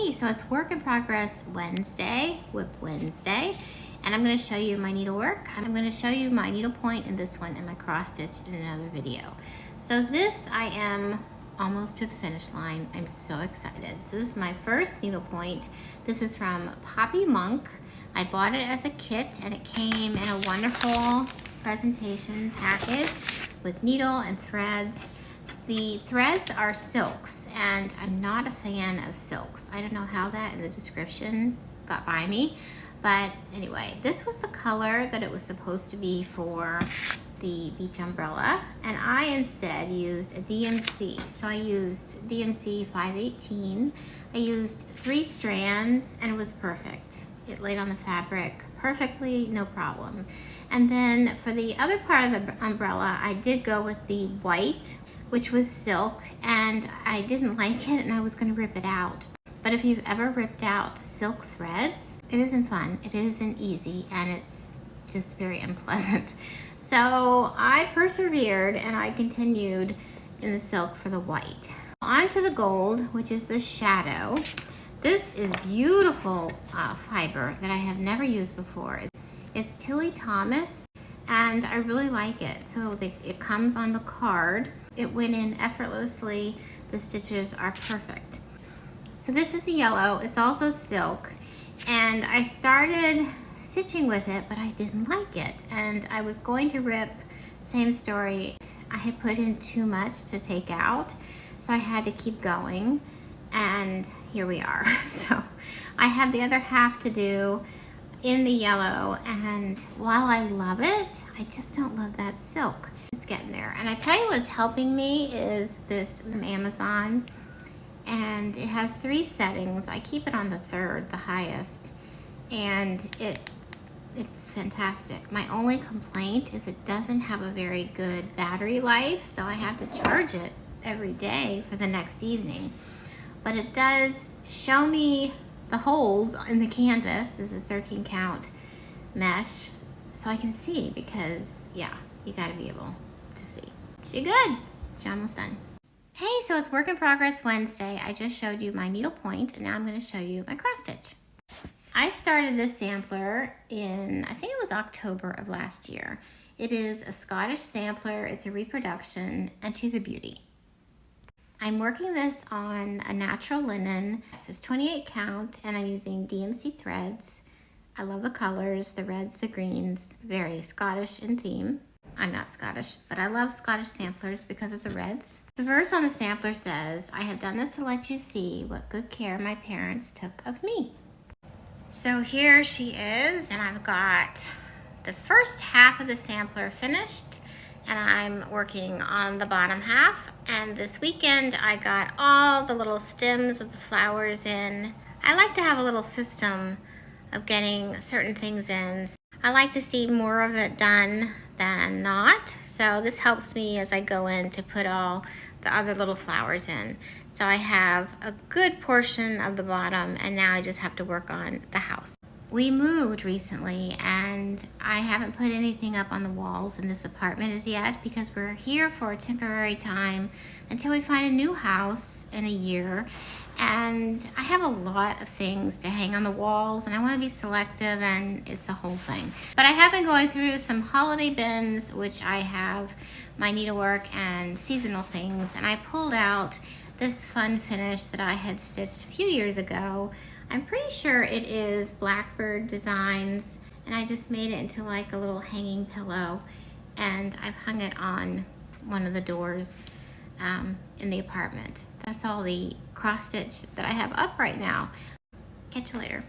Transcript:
Hey, so it's Work in Progress Wednesday, WIP Wednesday, and I'm going to show you my needlework. I'm going to show you my needlepoint in this one and my cross stitch in another video. So this, I am almost to the finish line. I'm so excited. So this is my first needlepoint. This is from Poppy Monk. I bought it as a kit and it came in a wonderful presentation package with needle and threads. The threads are silks, and I'm not a fan of silks. I don't know how that in the description got by me, but anyway, this was the color that it was supposed to be for the beach umbrella, and I instead used a DMC. So I used DMC 518. I used 3 strands, and it was perfect. It laid on the fabric perfectly, no problem. And then for the other part of the umbrella, I did go with the white, which was silk, and I didn't like it and I was going to rip it out. But if you've ever ripped out silk threads, it isn't fun, it isn't easy, and it's just very unpleasant. So I persevered and I continued in the silk for the white. On to the gold, which is the shadow. This is beautiful fiber that I have never used before. It's Tilly Thomas, and I really like it. So it comes on the card. It went in effortlessly. The stitches are perfect. So this is the yellow. It's also silk. And I started stitching with it, but I didn't like it. And I was going to rip, same story. I had put in too much to take out, so I had to keep going. And here we are. So I have the other half to do in the yellow, and while I love it, I just don't love that silk. It's getting there. And I tell you what's helping me is this from Amazon, and it has 3 settings. I keep it on the 3rd, the highest, and it's fantastic. My only complaint is it doesn't have a very good battery life, so I have to charge it every day for the next evening. But it does show me the holes in the canvas. This is 13 count mesh, so I can see, because yeah, you got to be able to see. She good. She's almost done. Hey, so it's Work in Progress Wednesday. I just showed you my needlepoint, and now I'm going to show you my cross stitch. I started this sampler in, I think it was October of last year. It is a Scottish sampler. It's a reproduction, and she's a beauty. I'm working this on a natural linen. This is 28 count, and I'm using DMC threads. I love the colors, the reds, the greens, very Scottish in theme. I'm not Scottish, but I love Scottish samplers because of the reds. The verse on the sampler says, "I have done this to let you see what good care my parents took of me." So here she is, and I've got the first half of the sampler finished, and I'm working on the bottom half. And this weekend I got all the little stems of the flowers in. I like to have a little system of getting certain things in. I like to see more of it done than not. So this helps me as I go in to put all the other little flowers in. So I have a good portion of the bottom, and now I just have to work on the house. We moved recently, and I haven't put anything up on the walls in this apartment as yet, because we're here for a temporary time until we find a new house in a year. And I have a lot of things to hang on the walls, and I want to be selective, and it's a whole thing. But I have been going through some holiday bins, which I have my needlework and seasonal things, and I pulled out this fun finish that I had stitched a few years ago. I'm pretty sure it is Blackbird Designs, and I just made it into like a little hanging pillow, and I've hung it on one of the doors in the apartment. That's all the cross stitch that I have up right now. Catch you later.